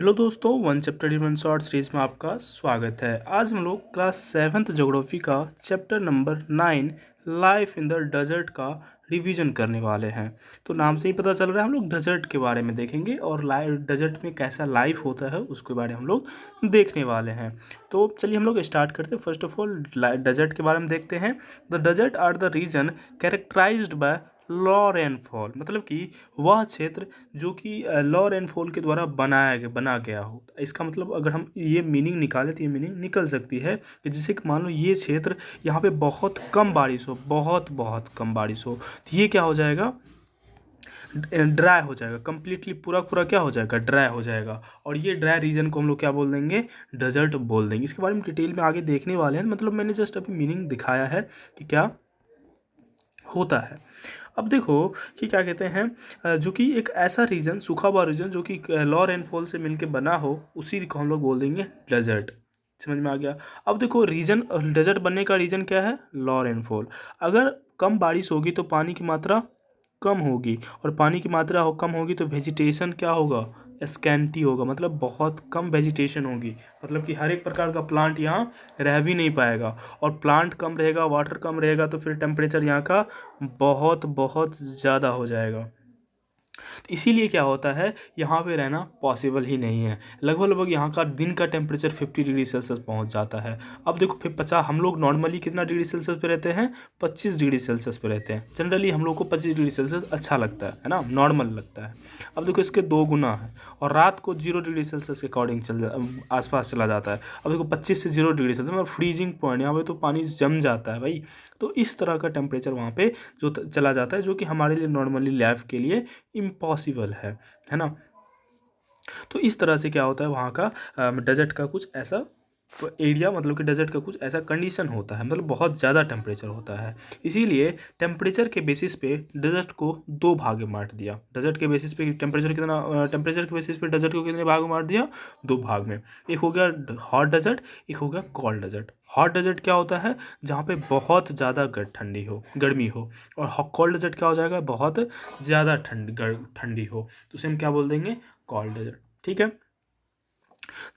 Hello दोस्तों, one chapter one short series में आपका स्वागत है। आज हम लोग क्लास 7th ज्योग्राफी का chapter number 9 life in the desert का रिवीजन करने वाले हैं। तो नाम से ही पता चल रहा है हम लोग डेजर्ट के बारे में देखेंगे और डेजर्ट में कैसा लाइफ होता है उसके बारे में हम लोग देखने वाले हैं। तो चलिए हम लोग स्टार्ट करते हैं। फर्स्ट ऑफ ऑल डेजर्ट के बारे में देखते हैं। The desert are the region characterized by low rainfall, मतलब कि वह क्षेत्र जो कि लॉ रेनफॉल के द्वारा बना गया हो। इसका मतलब अगर हम ये मीनिंग निकालें तो ये मीनिंग निकल सकती है कि जैसे कि मान लो ये क्षेत्र यहाँ पे बहुत कम बारिश हो, बहुत बहुत कम बारिश हो, तो ये क्या हो जाएगा, ड्राई हो जाएगा, कम्प्लीटली पूरा क्या हो जाएगा, ड्राई हो जाएगा। और ये ड्राई रीजन को हम लोग क्या बोल देंगे, डेजर्ट बोल देंगे। इसके बारे में डिटेल में आगे देखने वाले हैं, मतलब मैंने जस्ट अभी मीनिंग दिखाया है कि क्या होता है। अब देखो कि क्या कहते हैं, जो कि एक ऐसा रीजन, सूखा हुआ रीजन जो कि लॉ रेनफॉल से मिलके बना हो, उसी को हम लोग बोल देंगे डेजर्ट। समझ में आ गया। अब देखो रीजन, डेजर्ट बनने का रीजन क्या है, लॉ रेनफॉल। अगर कम बारिश होगी तो पानी की मात्रा कम होगी, और पानी की मात्रा कम होगी तो वेजिटेशन क्या होगा, स्कैंटी होगा, मतलब बहुत कम वेजिटेशन होगी। मतलब कि हर एक प्रकार का प्लांट यहाँ रह भी नहीं पाएगा, और प्लांट कम रहेगा, वाटर कम रहेगा, तो फिर टेम्परेचर यहाँ का बहुत बहुत ज़्यादा हो जाएगा। तो इसीलिए क्या होता है, यहाँ पे रहना पॉसिबल ही नहीं है। लगभग यहाँ का दिन का टेम्परेचर 50 डिग्री सेल्सियस पहुँच जाता है। अब देखो फिर 50, हम लोग नॉर्मली कितना डिग्री सेल्सियस पे रहते हैं, 25 डिग्री सेल्सियस पे रहते हैं। जनरली हम लोग को 25 डिग्री सेल्सियस अच्छा लगता है ना, नॉर्मल लगता है। अब देखो इसके 2 गुना है, और रात को 0 डिग्री सेल्सियस के अकॉर्डिंग आसपास चला जाता है। अब देखो 25 से 0 डिग्री सेल्सियस मतलब फ्रीजिंग पॉइंट, यहाँ पे तो पानी जम जाता है भाई। तो इस तरह का टेम्परेचर वहाँ पे जो चला जाता है, जो कि हमारे लिए नॉर्मली लाइफ के लिए इम्पॉसिबल है ना। तो इस तरह से क्या होता है, वहाँ का डेजर्ट का कुछ ऐसा एरिया, मतलब कि डेजर्ट का कुछ ऐसा कंडीशन होता है, मतलब बहुत ज़्यादा टेम्परेचर होता है। इसीलिए टेम्परेचर के बेसिस पे डेजर्ट को 2 भाग में बांट दिया। डेजर्ट के बेसिस पे टेम्परेचर के बेसिस पे डेजर्ट को कितने भाग में बांट दिया, 2 भाग में। एक हो गया हॉट डेजर्ट, एक हो गया कोल्ड डेजर्ट। हॉट डेजर्ट क्या होता है, जहाँ पे बहुत ज़्यादा गर्मी हो, और कोल्ड डेजर्ट क्या हो जाएगा, बहुत ज़्यादा ठंडी हो, तो उसे हम क्या बोल देंगे, कोल्ड डेजर्ट। ठीक है।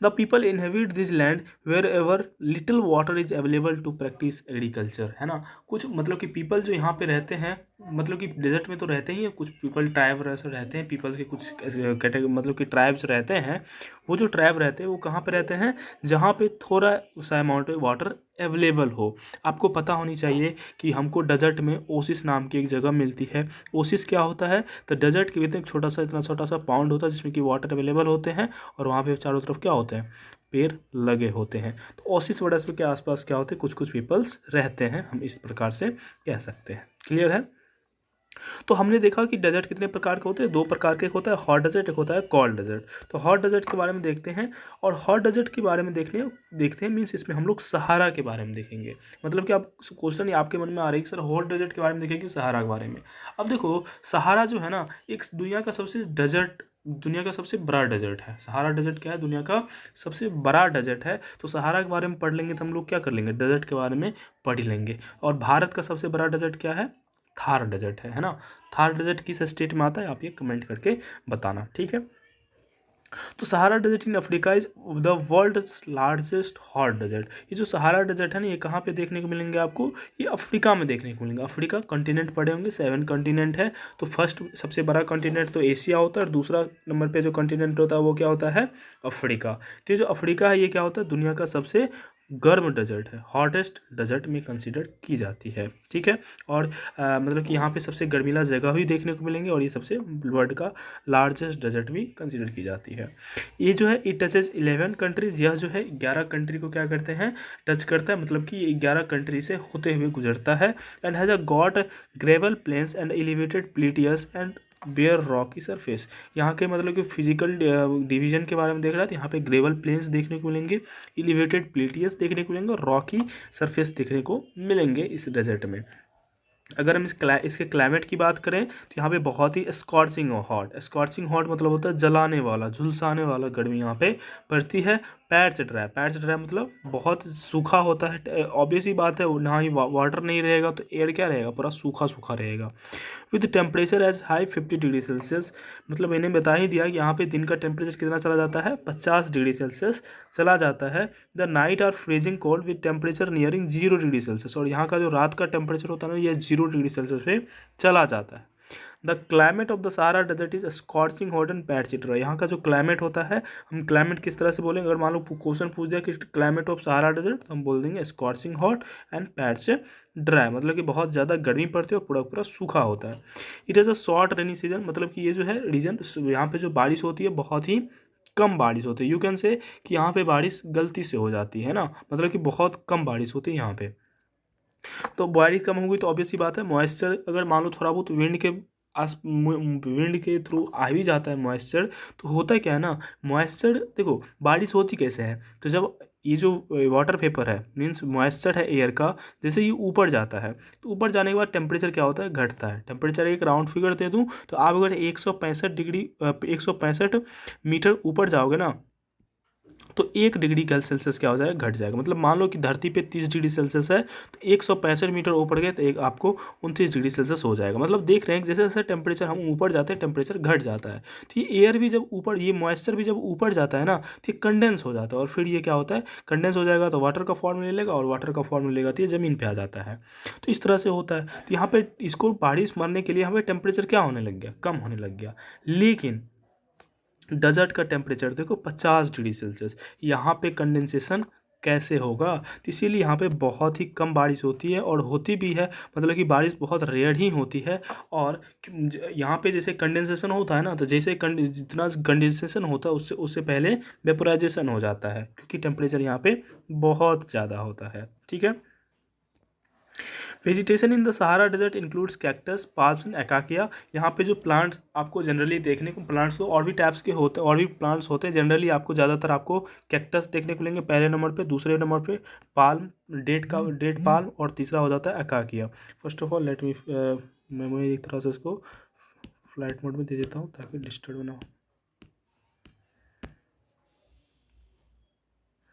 The people inhabit this land wherever little water is available to practice agriculture, है ना। कुछ मतलब कि पीपल जो यहाँ पे रहते हैं, मतलब कि डेजर्ट में तो रहते ही हैं, कुछ पीपल ट्राइब ऐसे रहते हैं, पीपल के कुछ कैटेगरी, मतलब कि ट्राइब्स रहते हैं। वो जो ट्राइब रहते हैं वो कहाँ पे रहते हैं, जहाँ पे थोड़ा सा अमाउंट में वाटर अवेलेबल हो। आपको पता होनी चाहिए कि हमको डेजर्ट में ओसिस नाम की एक जगह मिलती है। ओसिस क्या होता है, तो डेजर्ट के भीतर इतना छोटा सा पाउंड होता है जिसमें कि वाटर अवेलेबल होते हैं, और वहाँ पे चारों तरफ क्या होते हैं, पेड़ लगे होते हैं। तो ओसिस वर्डस के आसपास क्या होते हैं, कुछ पीपल्स रहते हैं, हम इस प्रकार से कह सकते हैं। क्लियर है। तो हमने देखा कि डेजर्ट कितने प्रकार के होते हैं, 2 प्रकार के होता है, हॉट डेजर्ट, एक होता है कोल्ड डेजर्ट। तो हॉट डेजर्ट के बारे में देखते हैं, और हॉट डेजर्ट के बारे में देखते हैं मीन्स इसमें हम लोग सहारा के बारे में देखेंगे। मतलब कि आप क्वेश्चन आपके मन में आ रही है कि सर हॉट डेजर्ट के बारे में देखेंगे, सहारा के बारे में। अब देखो सहारा जो है ना, एक दुनिया का सबसे बड़ा डेजर्ट है। सहारा डेजर्ट क्या है, दुनिया का सबसे बड़ा डेजर्ट है। तो सहारा के बारे में पढ़ लेंगे तो हम लोग क्या कर लेंगे, डेजर्ट के बारे में पढ़ ही लेंगे। और भारत का सबसे बड़ा डेजर्ट क्या है, थार डेजर्ट है ना। थार डेजर्ट किस स्टेट में आता है, आप ये कमेंट करके बताना, ठीक है। तो Sahara desert in Africa is the world's largest hot desert. ये जो सहारा डेजर्ट है ना, ये कहाँ पे देखने को मिलेंगे आपको, ये अफ्रीका में देखने को मिलेंगे। अफ्रीका कॉन्टिनेंट पड़े होंगे, 7 कॉन्टिनेंट है। तो फर्स्ट सबसे बड़ा कॉन्टिनेंट तो एशिया होता है, और दूसरा नंबर पे जो कॉन्टिनेंट होता है वो क्या होता है, अफ्रीका। तो ये जो अफ्रीका है, ये क्या होता है, दुनिया का सबसे गर्म डेजर्ट है, हॉटेस्ट डेजर्ट में कंसीडर की जाती है, ठीक है। और मतलब कि यहाँ पे सबसे गर्मीला जगह भी देखने को मिलेंगे, और ये सबसे वर्ल्ड का लार्जेस्ट डेजर्ट भी कंसीडर की जाती है। ये जो है इट टचेज 11 कंट्रीज, यह जो है 11 कंट्री को क्या करते हैं, टच करता है, मतलब कि 11 कंट्री से होते हुए गुजरता है। And has a got gravel plains and elevated plateaus and bare rocky surface. यहाँ के मतलब कि फिजिकल डिवीजन के बारे में देख रहा है, तो यहाँ पे ग्रेवल प्लेन्स देखने को मिलेंगे, एलिवेटेड प्लेटियस देखने को मिलेंगे, और रॉकी सरफेस देखने को मिलेंगे इस डेजर्ट में। अगर हम इसके क्लाइमेट की बात करें तो यहाँ पे बहुत ही स्कॉर्चिंग हॉट मतलब होता है जलाने वाला, झुलसाने वाला गर्मी यहाँ पे पड़ती है। पैर से ड्राई मतलब बहुत सूखा होता है। ऑब्वियस ही बात है, ना ही वाटर नहीं रहेगा तो एयर क्या रहेगा, पूरा सूखा सूखा रहेगा। With temperature as high 50 degree Celsius. मतलब मैंने बता ही दिया कि यहाँ पे दिन का टेम्परेचर कितना चला जाता है, 50 डिग्री सेल्सियस चला जाता है। The night are freezing cold with temperature nearing 0 degree Celsius, और यहाँ का जो रात का टेम्परेचर होता है ना, ये 0 डिग्री सेल्सियस पे चला जाता है। The climate of the Sahara desert is scorching hot and parched dry. यहाँ का जो क्लाइमेट होता है, हम क्लाइमेट किस तरह से बोलेंगे, अगर मान लो क्वेश्चन पूछ दिया कि क्लाइमेट ऑफ सहारा डेजर्ट, तो हम बोल देंगे scorching hot and parched dry, मतलब कि बहुत ज़्यादा गर्मी पड़ती है और पूरा पूरा सूखा होता है। It is a short rainy season, मतलब कि ये जो है रीजन, यहाँ पे जो बारिश होती है बहुत ही कम बारिश होती है। यू कैन से कि यहाँ पे बारिश गलती से हो जाती है ना, मतलब कि बहुत कम बारिश होती है यहाँ पे। तो बारिश कम होगी तो ऑब्वियस सी बात है मॉइस्चर, अगर मान लो थोड़ा बहुत विंड के थ्रू आ भी जाता है मॉइस्चर, तो होता क्या है ना, मॉइस्चर देखो बारिश होती कैसे है, तो जब ये जो वाटर पेपर है मीन्स मॉइस्चर है एयर का, जैसे ये ऊपर जाता है तो ऊपर जाने के बाद टेम्परेचर क्या होता है, घटता है। टेम्परेचर एक राउंड फिगर दे दूँ तो आप अगर 165 मीटर ऊपर जाओगे ना, तो 1 डिग्री सेल्सियस क्या हो जाएगा, घट जाएगा। मतलब मान लो कि धरती पे 30 डिग्री सेल्सियस है, तो 165 मीटर ऊपर गए तो एक आपको 29 डिग्री सेल्सियस हो जाएगा। मतलब देख रहे हैं कि जैसे जैसे टेम्परेचर हम ऊपर जाते हैं टेम्परेचर घट जाता है। तो ये एयर भी जब ऊपर, ये मॉइस्चर भी जब ऊपर जाता है ना, तो ये कंडेंस हो जाता है, और फिर ये क्या होता है, कंडेंस हो जाएगा तो वाटर का फॉर्म ले लेगा, और वाटर का फॉर्म लेगा तो ये ज़मीन पर आ जाता है। तो इस तरह से होता है। तो यहाँ पे इसको बारिश मारने के लिए यहाँ पे टेम्परेचर क्या होने लग गया, कम होने लग गया। लेकिन डेजर्ट का टेम्परेचर देखो 50 डिग्री सेल्सियस, यहाँ पे कंडेंसेशन कैसे होगा, तो इसीलिए यहाँ पे बहुत ही कम बारिश होती है, और होती भी है मतलब कि बारिश बहुत रेयर ही होती है। और यहाँ पे जैसे कंडेंसेशन होता है ना, तो जैसे जितना कंडेंसेशन होता है उससे उससे पहले वेपोराइजेशन हो जाता है, क्योंकि टेम्परेचर यहाँ पे बहुत ज़्यादा होता है। ठीक है। Vegetation in the Sahara desert includes cactus, palms and acacia. यहाँ पे जो प्लांट्स आपको जनरली देखने को, प्लांट्स तो और भी टाइप्स के होते हैं, और भी प्लांट्स होते हैं, जनरली आपको ज़्यादातर आपको कैक्टस देखने को मिलेंगे पहले नंबर पे, दूसरे नंबर पे पाल्म, डेट पाल्म, और तीसरा हो जाता है acacia. First of all let me, मैं एक तरह से इसको फ्लाइट मोड में दे देता हूँ ताकि डिस्टर्ब ना हो।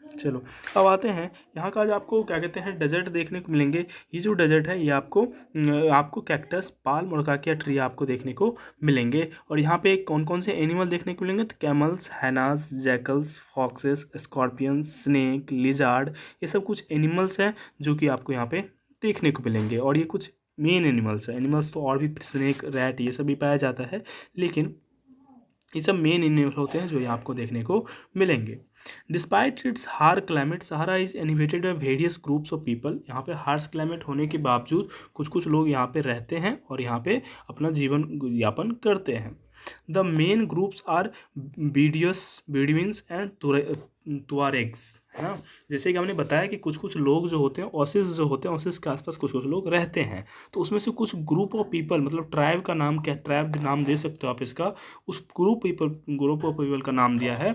चलो अब आते हैं यहाँ का, जो आपको क्या कहते हैं डेजर्ट देखने को मिलेंगे। ये जो डेजर्ट है ये आपको कैक्टस, पाल्म और काकिया ट्री आपको देखने को मिलेंगे। और यहाँ पे कौन कौन से एनिमल देखने को मिलेंगे, तो camels, hyenas, jackals, foxes, scorpion, snake, lizard, ये सब कुछ एनिमल्स हैं जो कि आपको यहाँ पे देखने को मिलेंगे। और ये कुछ मेन एनिमल्स हैं। एनिमल्स तो और भी स्नेक, रैट, ये सब भी पाया जाता है, लेकिन ये सब मेन एनिमल होते हैं जो यहाँ आपको देखने को मिलेंगे। Despite it's hard climate, Sahara is inhabited by various groups of people. यहाँ पे हार्श क्लाइमेट होने के बावजूद कुछ कुछ लोग यहाँ पे रहते हैं और यहाँ पे अपना जीवन यापन करते हैं। The main groups are Bedouins and Tuaregs, है ना। जैसे कि हमने बताया कि कुछ कुछ लोग जो होते हैं, ओसिस जो होते हैं, ओसिस के आसपास कुछ कुछ लोग रहते हैं। तो उसमें से कुछ ग्रुप ऑफ पीपल, मतलब ट्राइब का नाम क्या, ट्राइब नाम दे सकते हो आप इसका, उस ग्रुप ऑफ पीपल का नाम दिया है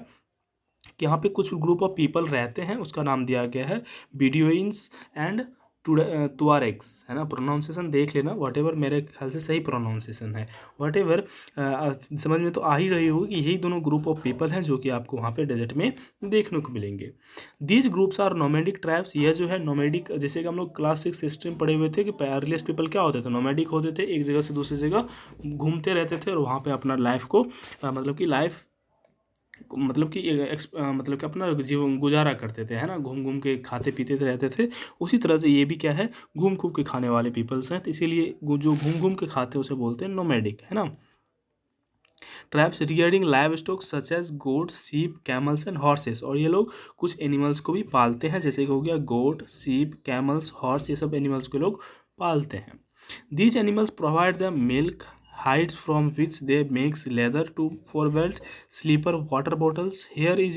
कि यहाँ पे कुछ ग्रुप ऑफ पीपल रहते हैं, उसका नाम दिया गया है बेडुइन्स एंड तुआरेग्स, है ना। प्रोनाउंसिएशन देख लेना, व्हाटएवर मेरे ख्याल से सही प्रोनाउंसिएशन है, व्हाटएवर समझ में तो आ ही रही होगी कि यही दोनों ग्रुप ऑफ पीपल हैं जो कि आपको वहाँ पे डेजर्ट में देखने को मिलेंगे। These groups are nomadic tribes, यह जो है नोमैडिक, जैसे कि हम लोग क्लास 6 हिस्ट्री में पढ़े हुए थे कि अर्लीस्ट पीपल क्या होते थे, नोमैडिक होते थे, एक जगह से दूसरी जगह घूमते रहते थे और वहाँ पर अपना लाइफ को मतलब कि लाइफ मतलब कि मतलब कि अपना जीवन गुजारा करते थे, है ना, घूम घूम के खाते पीते रहते थे। उसी तरह से ये भी क्या है, घूम घूम के खाने वाले पीपल्स हैं, तो इसीलिए जो घूम घूम के खाते हैं उसे बोलते हैं नोमैडिक, है ना। Tribes regarding livestock such as goat, sheep, camels and horses, और ये लोग कुछ एनिमल्स को भी पालते हैं, जैसे कि हो गया गोट, सीप, कैमल्स, हॉर्स, ये सब एनिमल्स को लोग पालते हैं। These animals provide the milk, hides from which they makes leather to for belt, sleeper, water bottles. Hair is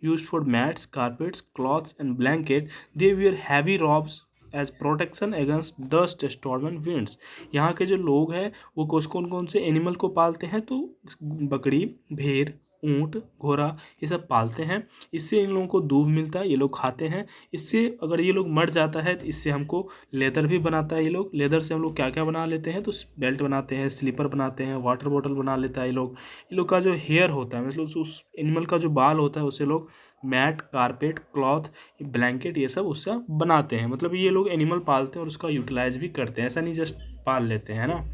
used for mats, carpets, cloths and blanket. They wear heavy robes as protection against dust, storm and winds. यहाँ के जो लोग हैं वो कौन कौन से animal को पालते हैं, तो बकरी, भेड़, ऊँट, घोड़ा, ये सब पालते हैं। इससे इन लोगों को दूध मिलता है, ये लोग खाते हैं। इससे अगर ये लोग मर जाता है तो इससे हमको लेदर भी बनाता है ये लोग। लेदर से हम लोग क्या क्या बना लेते हैं, तो बेल्ट बनाते हैं, स्लीपर बनाते हैं, वाटर बॉटल बना लेता है ये लोग। ये लोग का जो हेयर होता है, मतलब उस एनिमल का जो बाल होता है उससे लोग मैट, कारपेट, क्लॉथ, ब्लैंकेट, ये सब उससे बनाते हैं। मतलब ये लोग एनिमल पालते हैं और उसका यूटिलाइज भी करते हैं, ऐसा नहीं जस्ट पाल लेते हैं, है ना।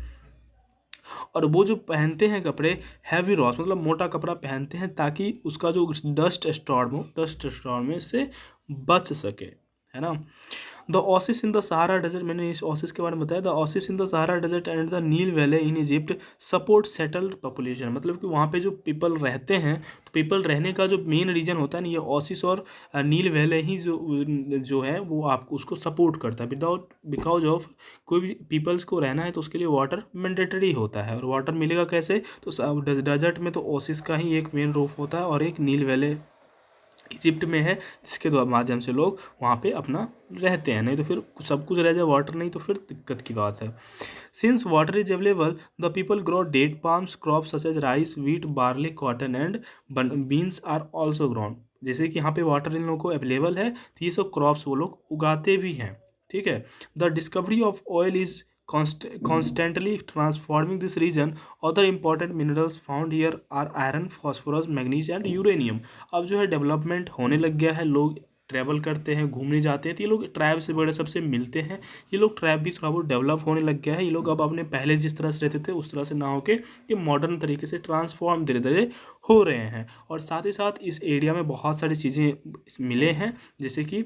और वो जो पहनते हैं कपड़े हैवी रॉस मतलब मोटा कपड़ा पहनते हैं ताकि उसका जो डस्ट स्टॉर्म में से बच सके, है ना। The oasis in the Sahara desert, मैंने इस ओसिस के बारे में बताया। The oasis in the Sahara desert and the Nile valley in Egypt support settled population, मतलब कि वहाँ पे जो पीपल रहते हैं, तो पीपल रहने का जो मेन रीजन होता है ना, ये ओसिस और नील वैली ही जो है वो आपको उसको सपोर्ट करता है। बिकॉज ऑफ कोई भी पीपल्स को रहना है तो उसके लिए वाटर मैंडेटरी होता है, और वाटर मिलेगा कैसे, तो डेजर्ट में तो ओसिस का ही एक मेन रूप होता है और एक नील वैली इजिप्ट में है, जिसके माध्यम से लोग वहाँ पे अपना रहते हैं। नहीं तो फिर सब कुछ रह जाए, वाटर नहीं तो फिर दिक्कत की बात है। Since water is available the people grow date palms crop such as rice wheat barley cotton and beans are also grown. जैसे कि यहाँ पे वाटर इन लोगों को अवेलेबल है तो ये सब क्रॉप्स वो लोग उगाते भी हैं, ठीक है। The discovery of oil is constantly transforming this region. Other important minerals found here are iron, phosphorus, magnesium and uranium. अब जो है डेवलपमेंट होने लग गया है, लोग ट्रैवल करते हैं, घूमने जाते हैं, तो ये लोग ट्राइब से बड़े सबसे मिलते हैं। ये लोग ट्राइब भी थोड़ा बहुत डेवलप होने लग गया है। ये लोग अब अपने पहले जिस तरह से रहते थे उस तरह से ना होके ये मॉडर्न तरीके से ट्रांसफॉर्म धीरे धीरे हो रहे हैं। और साथ ही साथ इस एरिया में बहुत सारी चीज़ें मिले हैं, जैसे कि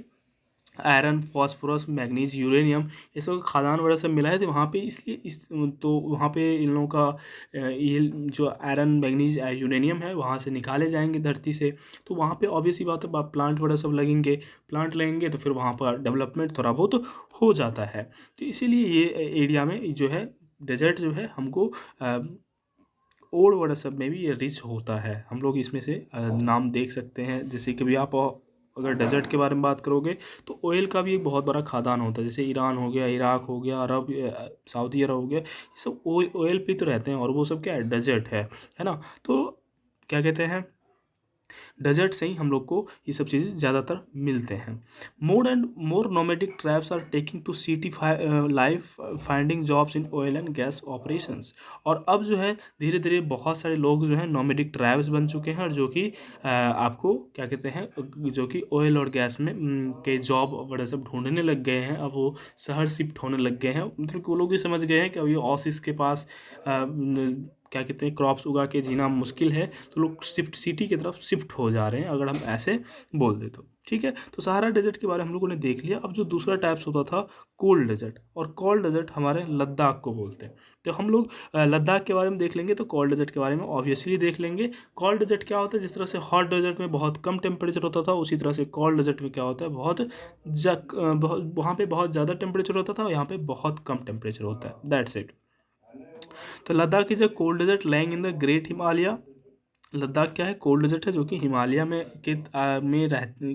आयरन, फास्फोरस, मैग्नीज, यूरेनियम, ये सब खादान वगैरह सब मिला है। तो वहाँ पे इसलिए तो वहाँ पे इन लोगों का ये जो आयरन, मैग्नीज, यूरेनियम है वहाँ से निकाले जाएंगे धरती से। तो वहाँ पे ऑब्वियस ही बात है, प्लांट वगैरह सब लगेंगे, प्लांट लगेंगे तो फिर वहाँ पर डेवलपमेंट थोड़ा बहुत हो जाता है। तो इसीलिए ये एरिया में जो है डेजर्ट जो है हमको ओड वगैरह सब में भी ये रिच होता है। हम लोग इसमें से नाम देख सकते हैं, जैसे कि भी आप अगर डेजर्ट के बारे में बात करोगे तो ऑयल का भी एक बहुत बड़ा खादान होता है। जैसे ईरान हो गया, इराक हो गया, अरब, सऊदी अरब हो गया, ये सब ऑयल पे तो रहते हैं और वो सब क्या है, डेजर्ट है ना। तो क्या कहते हैं, डेजर्ट से ही हम लोग को ये सब चीज़ें ज़्यादातर मिलते हैं। More and more nomadic tribes are taking to city life finding jobs in oil and gas operations. और अब जो है धीरे धीरे बहुत सारे लोग जो है नोमैडिक ट्राइब्स बन चुके हैं, और जो कि आपको क्या कहते हैं, जो कि ऑयल और गैस में के जॉब वगैरह सब ढूंढने लग गए हैं। अब वो शहर शिफ्ट होने लग गए हैं, मतलब कि वो लोग भी समझ गए हैं कि अब ये ऑसिस के पास क्या कहते हैं क्रॉप्स उगा के जीना मुश्किल है, तो लोग सिटी की तरफ शिफ्ट हो जा रहे हैं, अगर हम ऐसे बोल दे तो ठीक है। तो सहारा डेजर्ट के बारे में हम लोगों ने देख लिया। अब जो दूसरा टाइप्स होता था कोल्ड डेजर्ट, और कोल्ड डेजर्ट हमारे लद्दाख को बोलते हैं। तो हम लोग लद्दाख के बारे में देख लेंगे, तो कोल्ड डेजर्ट के बारे में ऑब्वियसली देख लेंगे। कोल्ड डेजर्ट क्या होता है, जिस तरह से हॉट डेजर्ट में बहुत कम टेम्परेचर होता था, उसी तरह से कोल्ड डेजर्ट में क्या होता है, बहुत वहाँ पे बहुत ज़्यादा टेम्परेचर होता था और यहाँ पे बहुत कम टेम्परेचर होता है। That's it. तो Ladakh is a cold desert lying in the great Himalaya. Ladakh क्या है, कोल्ड डेजर्ट है जो कि हिमालय में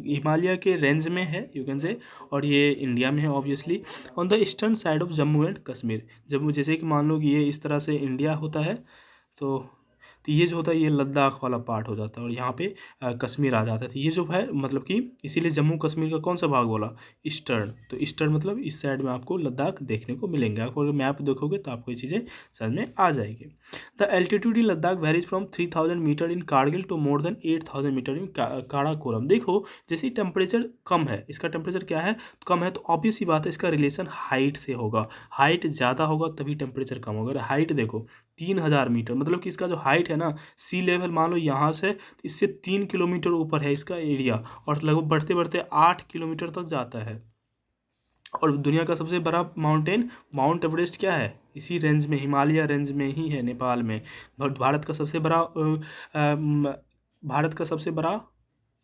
हिमालय के रेंज में है, यू कैन से। और ये इंडिया में है obviously, on the eastern side of Jammu and Kashmir. Jammu, जैसे कि मान लो कि ये इस तरह से इंडिया होता है, तो ये जो होता है ये लद्दाख वाला पार्ट हो जाता है, और यहाँ पे कश्मीर आ जाता है। तो ये जो है मतलब कि इसीलिए जम्मू कश्मीर का कौन सा भाग बोला, ईस्टर्न। तो ईस्टर्न मतलब इस साइड में आपको लद्दाख देखने को मिलेंगे। आप अगर मैप देखोगे तो आपको ये चीज़ें समझ में आ जाएगी। The altitude in Ladakh varies from 3000 metre in Kargil to more than 8000 metre in Karakoram. देखो जैसे ही टेम्परेचर कम है, इसका टेम्परेचर क्या है, तो कम है, तो ऑब्वियस ही बात है इसका रिलेशन हाइट से होगा। हाइट ज़्यादा होगा तभी टेम्परेचर कम होगा। अगर हाइट देखो 3000 मीटर, मतलब कि इसका जो हाइट है ना, सी लेवल मान लो यहाँ से, तो इससे 3 किलोमीटर ऊपर है इसका एरिया, और लगभग बढ़ते बढ़ते 8 किलोमीटर तक जाता है। और दुनिया का सबसे बड़ा माउंटेन माउंट एवरेस्ट क्या है, इसी रेंज में, हिमालय रेंज में ही है, नेपाल में। भारत का सबसे बड़ा भारत का सबसे बड़ा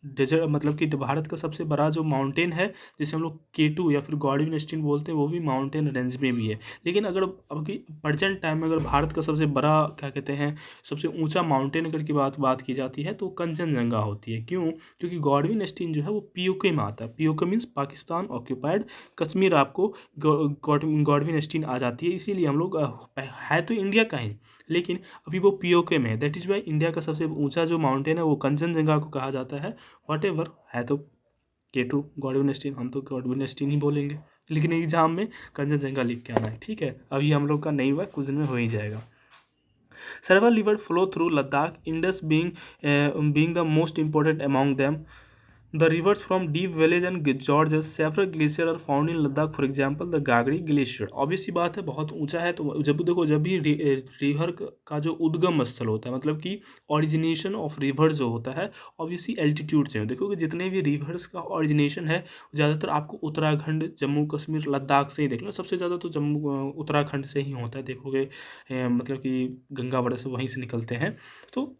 डेजर्ट, मतलब कि भारत का सबसे बड़ा जो माउंटेन है, जिसे हम लोग K2 या फिर गॉडविन एस्टीन बोलते हैं, वो भी माउंटेन रेंज में भी है। लेकिन अगर अब की प्रेजेंट टाइम में अगर भारत का सबसे बड़ा क्या कहते हैं, सबसे ऊंचा माउंटेन अगर की बात की जाती है तो कंचनजंगा होती है। क्यों, क्योंकि गॉडविन एस्टीन जो है वो POK में आता है। POK means Pakistan occupied Kashmir, आपको गॉडविन एस्टीन आ जाती है। इसीलिए हम लोग है तो इंडिया का ही, लेकिन अभी वो POK में है। दैट इज़ वाई इंडिया का सबसे ऊंचा जो माउंटेन है वो कंचनजंगा को कहा जाता है। वॉटेवर है तो K2 गॉडविन एस्टीन, हम तो गॉडविन एस्टीन ही बोलेंगे, लेकिन एग्जाम में कंचनजंगा लिख के आना है, ठीक है। अभी हम लोग का नहीं हुआ, कुछ दिन में हो ही जाएगा। Several rivers flow through Ladakh, Indus being the most important among them. The rivers from deep valleys and gorges, several glaciers are found in Ladakh. For example, the Gagri Glacier. Obvious सी बात है, बहुत ऊंचा है, तो जब देखो जब भी रिवर का जो उद्गम स्थल होता है, मतलब कि ओरिजिनेशन ऑफ रिवर जो होता है, ऑब्वियसली एल्टीट्यूड से देखो कि जितने भी रिवर्स का ओरिजिनेशन है ज़्यादातर आपको उत्तराखंड, जम्मू कश्मीर, लद्दाख से ही देख लो। सबसे ज़्यादा तो उत्तराखंड से ही होता है, देखोगे मतलब कि गंगा बड़े से वहीं से निकलते हैं। तो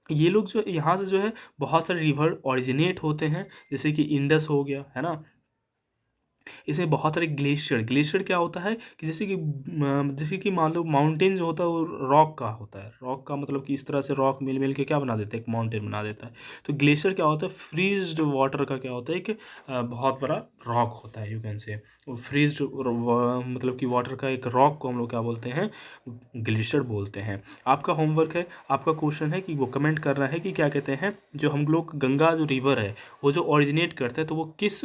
ये लोग जो यहाँ से जो है बहुत सारे रिवर ओरिजिनेट होते हैं, जैसे कि इंडस हो गया, है ना। इसमें बहुत सारे ग्लेशियर क्या होता है कि जैसे कि मान लो माउंटेन जो होता है वो रॉक का होता है। रॉक का मतलब कि इस तरह से रॉक मिल मिल के क्या बना देता है, एक माउंटेन बना देता है। तो ग्लेशियर क्या होता है, फ्रीज्ड वाटर का क्या होता है, एक बहुत बड़ा रॉक होता है, यू कैन से। फ्रीज्ड मतलब कि वाटर का एक रॉक को हम लोग क्या बोलते हैं, ग्लेशियर बोलते हैं। आपका होमवर्क है, आपका क्वेश्चन है कि वो कमेंट करना है कि क्या कहते हैं, जो हम लोग गंगा जो रिवर है वो जो ओरिजिनेट करता है तो वो किस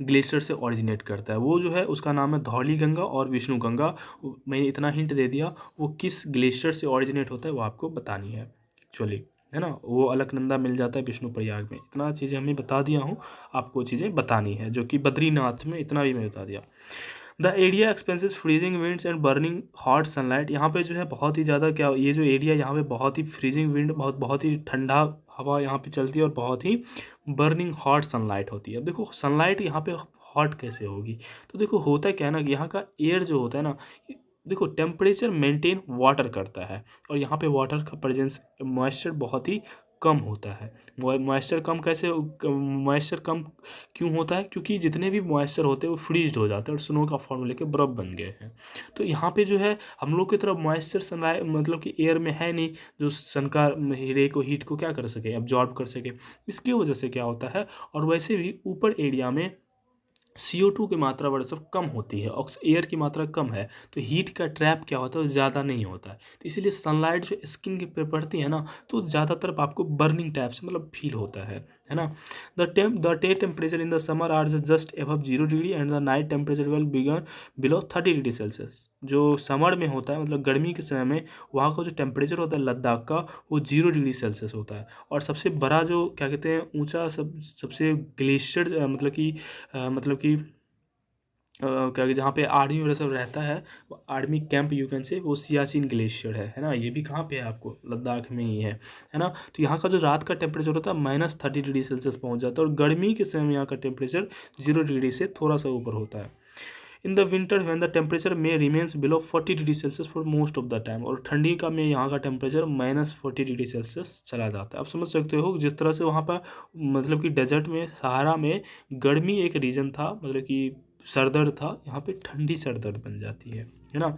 ग्लेशियर से ओरिजिनेट करता है। वो जो है उसका नाम है धौली गंगा और विष्णु गंगा। मैंने इतना हिंट दे दिया, वो किस ग्लेशियर से ओरिजिनेट होता है वो आपको बतानी है एक्चुअली, है ना। वो अलकनंदा मिल जाता है विष्णु प्रयाग में। इतना चीज़ें हमें बता दिया हूँ, आपको चीज़ें बतानी है, जो कि बद्रीनाथ में इतना भी मैं बता दिया। The area expenses freezing winds and burning hot sunlight. यहाँ पे जो है बहुत ही ज़्यादा क्या, ये जो एरिया यहाँ पे बहुत ही फ्रीजिंग विंड, बहुत ही ठंडा हवा यहाँ पे चलती है और बहुत ही बर्निंग हॉट सनलाइट होती है। अब देखो सनलाइट यहाँ पे हॉट कैसे होगी, तो देखो होता क्या है ना कि यहाँ का एयर जो होता है ना, देखो टेम्परेचर मेंटेन वाटर करता है, और यहाँ पे वाटर का प्रेजेंस, मॉइस्चर बहुत ही कम होता है। मॉइस्चर कम कैसे, मॉइस्चर कम क्यों होता है, क्योंकि जितने भी मॉइस्चर होते हैं वो फ्रीज्ड हो जाते हैं और स्नो का फॉर्म लेके बर्फ़ बन गए हैं। तो यहाँ पे जो है हम लोग की तरफ मॉइस्चर सनलाइट मतलब कि एयर में है नहीं, जो सन का हीट को क्या कर सके, एब्जॉर्ब कर सके। इसकी वजह से क्या होता है, और वैसे भी ऊपर एरिया में CO2 की मात्रा बड़ा सब कम होती है, एयर की मात्रा कम है, तो हीट का ट्रैप क्या होता है वो ज़्यादा नहीं होता है। तो इसीलिए सनलाइट जो स्किन पे पड़ती है ना, तो ज़्यादातर आपको बर्निंग टाइप से मतलब फील होता है ना। The day temperature in the summer are just above 0 degree and the night temperature will begin below 30 degree Celsius. जो समर में होता है मतलब गर्मी के समय में, वहाँ का जो टेम्परेचर होता है लद्दाख का, वो 0 डिग्री सेल्सियस होता है। और सबसे बड़ा जो क्या कहते हैं ऊंचा सबसे ग्लेशियर मतलब कि क्या कहते जहाँ पे आर्मी वगैरह सब रहता है, वो army camp you can say, वो सियाचिन ग्लेशियर है ना। ये भी कहाँ पे है, आपको लद्दाख में ही है ना। तो यहाँ का जो रात का टेम्परेचर होता है -30 डिग्री सेल्सियस पहुँच जाता है, और गर्मी के समय में यहाँ का टेम्परेचर 0 डिग्री से थोड़ा सा ऊपर होता है। In the winter when the temperature में remains below 40 degree Celsius for most of the time. और ठंडी का में यहाँ का टेम्परेचर -40 डिग्री सेल्सियस चला जाता है। आप समझ सकते हो जिस तरह से वहाँ पर मतलब कि डेजर्ट में, सहारा में गर्मी एक रीजन था, मतलब कि सरदर्द था, यहाँ पे ठंडी सरदर्द बन जाती है ना।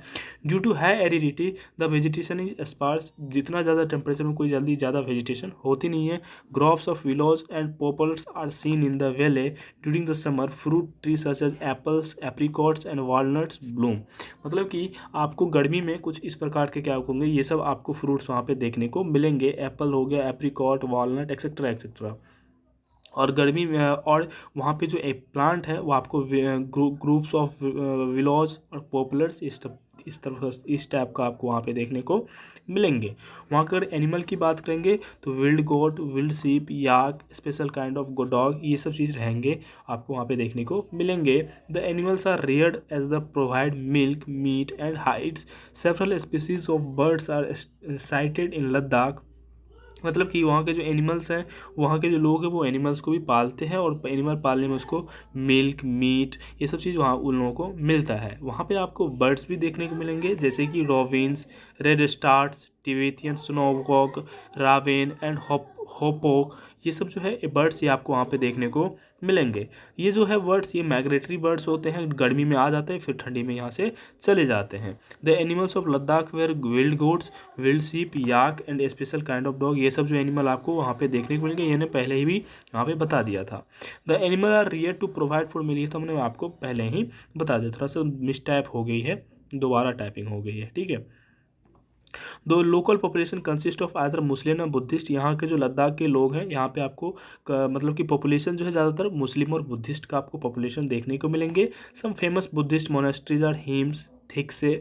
Due to high aridity the vegetation is sparse. जितना ज़्यादा टेम्परेचर में कोई जल्दी ज़्यादा वेजिटेशन होती नहीं है। Groves of willows and poplars are seen in the valley during the summer. Fruit tree such as apples, apricots and walnuts bloom. मतलब कि आपको गर्मी में कुछ इस प्रकार के क्या होंगे, ये सब आपको फ्रूट्स वहाँ पे देखने को मिलेंगे। एप्पल हो गया, एप्रिकॉट, वॉलनट एक्सेट्रा एक्सेट्रा। और गर्मी में और वहाँ पे जो एक प्लांट है वो आपको ग्रुप्स ऑफ विलोज और पॉपुलर्स इस टाइप का आपको वहाँ पे देखने को मिलेंगे। वहाँ अगर एनिमल की बात करेंगे तो wild goat, wild sheep, yak, special kind of dog, ये सब चीज़ रहेंगे आपको वहाँ पे देखने को मिलेंगे। The animals are reared as the provide milk, meat and hides. Several species of birds are sighted in Ladakh. मतलब कि वहाँ के जो एनिमल्स हैं, वहाँ के जो लोग हैं वो एनिमल्स को भी पालते हैं, और एनिमल पालने में उसको मिल्क, मीट, ये सब चीज़ वहाँ उन लोगों को मिलता है। वहाँ पे आपको बर्ड्स भी देखने को मिलेंगे, जैसे कि robins, redstarts, Tibetan snowcock, raven and hoopoe. ये सब जो है बर्ड्स ये आपको वहाँ पे देखने को मिलेंगे। ये जो है बर्ड्स ये माइग्रेटरी बर्ड्स होते हैं, गर्मी में आ जाते हैं फिर ठंडी में यहाँ से चले जाते हैं। The animals of Ladakh were wild goats, wild sheep, yak and special kind of dog. ये सब जो एनिमल आपको वहाँ पे देखने को मिलेंगे, ये पहले ही भी यहाँ पे बता दिया था। The animal are rear to provide for milk, तो हमने आपको पहले ही बता दिया। थोड़ा सा मिस टाइप हो गई है, दोबारा टाइपिंग हो गई है, ठीक है। दो लोकल पॉपुलेशन कंसिस्ट ऑफ आदर मुस्लिम और बुद्धिस्ट। यहाँ के जो लद्दाख के लोग हैं, यहाँ पे आपको मतलब कि पॉपुलेशन जो है ज़्यादातर मुस्लिम और बुद्धिस्ट का आपको पॉपुलेशन देखने को मिलेंगे। Some famous Buddhist monasteries are Hemis, Thiksey,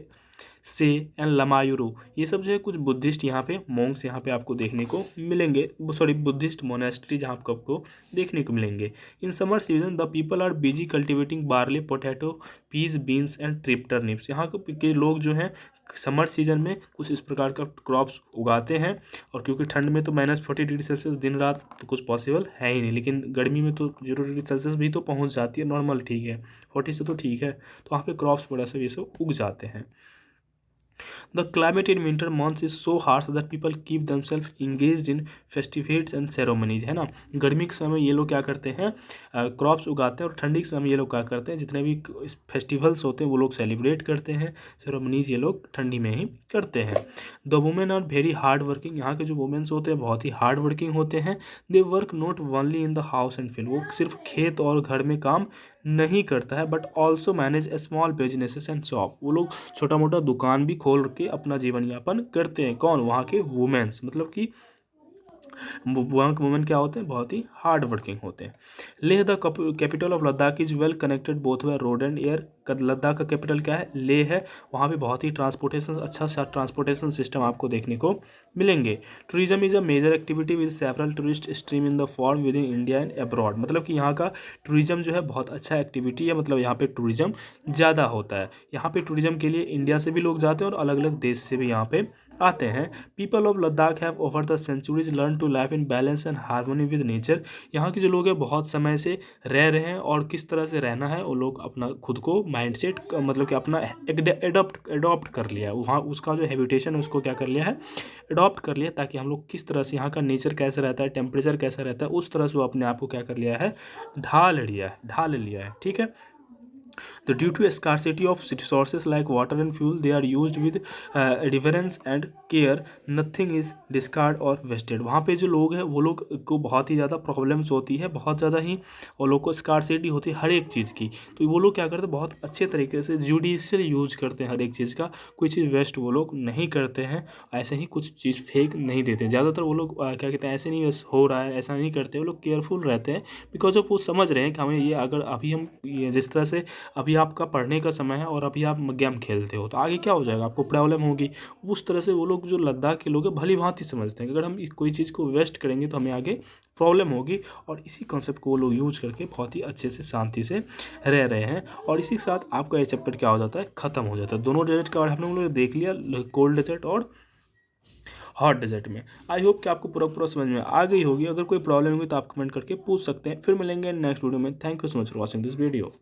Shey and लमायूरू, ये सब जो है कुछ बुद्धिस्ट यहाँ पे मोंक्स यहाँ पे आपको देखने को मिलेंगे, सॉरी बुद्धिस्ट मोनेस्ट्री जहाँ आपको देखने को मिलेंगे। In summer season the people are busy cultivating barley, potato, peas, beans and trip turnips. यहाँ के लोग जो हैं समर सीजन में कुछ इस प्रकार का क्रॉप्स उगाते हैं। और क्योंकि ठंड में तो -40 डिग्री सेल्सियस दिन रात तो कुछ पॉसिबल है ही नहीं, लेकिन गर्मी में तो 0 डिग्री सेल्सियस भी तो पहुंच जाती है, नॉर्मल ठीक है, 40 से तो ठीक है। तो वहाँ पे क्रॉप्स बड़ा सा ये सब उग जाते हैं। The climate in winter months is so harsh that people keep themselves engaged in festivities and ceremonies, है ना। गर्मी के समय ये लोग क्या करते हैं, क्रॉप्स उगाते हैं, और ठंडी के समय ये लोग क्या करते हैं, जितने भी फेस्टिवल्स होते हैं वो लोग सेलिब्रेट करते हैं, सेरेमनीज ये लोग ठंडी में ही करते हैं। The women are very hard working, यहाँ के जो वुमेन्स होते हैं बहुत ही हार्ड वर्किंग होते हैं। They work not only in the house and field, वो सिर्फ खेत और घर में काम नहीं करता है, but also manage A small businesses and shop, वो लोग छोटा मोटा दुकान भी खोल के अपना जीवन यापन करते हैं। कौन, वहाँ के वुमेन्स, मतलब कि वहाँ के वुमेन क्या होते हैं, बहुत ही हार्ड वर्किंग होते हैं। Leh the capital of Ladakh is well connected both by road and air. Ladakh का कैपिटल क्या है, लेह है। वहाँ पे बहुत ही ट्रांसपोर्टेशन, अच्छा सा ट्रांसपोर्टेशन सिस्टम आपको देखने को मिलेंगे। Tourism is a major activity with several tourist stream in the form with in India and abroad, मतलब कि यहाँ का टूरिज्म जो है बहुत अच्छा एक्टिविटी है, मतलब यहाँ पे टूरिज्म ज़्यादा होता है। यहाँ पे टूरिज्म के लिए इंडिया से भी लोग जाते हैं और अलग अलग देश से भी यहाँ पे आते हैं। People of Ladakh have over the centuries learn to live in balance and harmony with nature. यहाँ के जो लोग हैं बहुत समय से रह रहे हैं, और किस तरह से रहना है वो लोग अपना खुद को माइंडसेट, मतलब कि अपना एडॉप्ट कर लिया है, वहाँ उसका जो हैबिटेशन है उसको क्या कर लिया है, अडॉप्ट कर लिया, ताकि हम लोग किस तरह से यहाँ का नेचर कैसा रहता है, टेम्परेचर कैसा रहता है, उस तरह से वो अपने आप को क्या कर लिया है, ढाल लिया है। ठीक है। The due to scarcity of resources like water and fuel, they are used with reverence and care. Nothing is discarded or wasted. वहाँ पे जो लोग हैं वो लोग को बहुत ही ज़्यादा प्रॉब्लम्स होती है, बहुत ज़्यादा ही वो लोग को स्कारसिटी होती है हर एक चीज़ की। तो वो लोग क्या करते हैं, बहुत अच्छे तरीके से जुडिशियल यूज करते हैं हर एक चीज़ का, कोई चीज़ वेस्ट वो लोग नहीं करते हैं, ऐसे ही कुछ चीज़ फेंक नहीं देते। ज़्यादातर वो लोग क्या कहते हैं, ऐसे नहीं बस हो रहा है ऐसा नहीं करते, वो लोग केयरफुल रहते हैं, बिकॉज ऑफ वो समझ रहे हैं कि हमें ये अगर अभी हम ये जिस तरह से अभी आपका पढ़ने का समय है और अभी आप गेम खेलते हो तो आगे क्या हो जाएगा, आपको प्रॉब्लम होगी। उस तरह से वो लोग जो लद्दाख के लोग हैं भली भांति समझते हैं कि अगर हम कोई चीज़ को वेस्ट करेंगे तो हमें आगे प्रॉब्लम होगी, और इसी कॉन्सेप्ट को वो लोग यूज करके बहुत ही अच्छे से शांति से रह रहे हैं। और इसी के साथ आपका ये चैप्टर क्या हो जाता है, खत्म हो जाता है। दोनों डेजर्ट का हम लोग देख लिया, कोल्ड डेजर्ट और हॉट डेजर्ट में। आई होप कि आपको पूरा समझ में आ गई होगी। अगर कोई प्रॉब्लम होगी तो आप कमेंट करके पूछ सकते हैं। फिर मिलेंगे नेक्स्ट वीडियो में। Thank you so much for watching this video.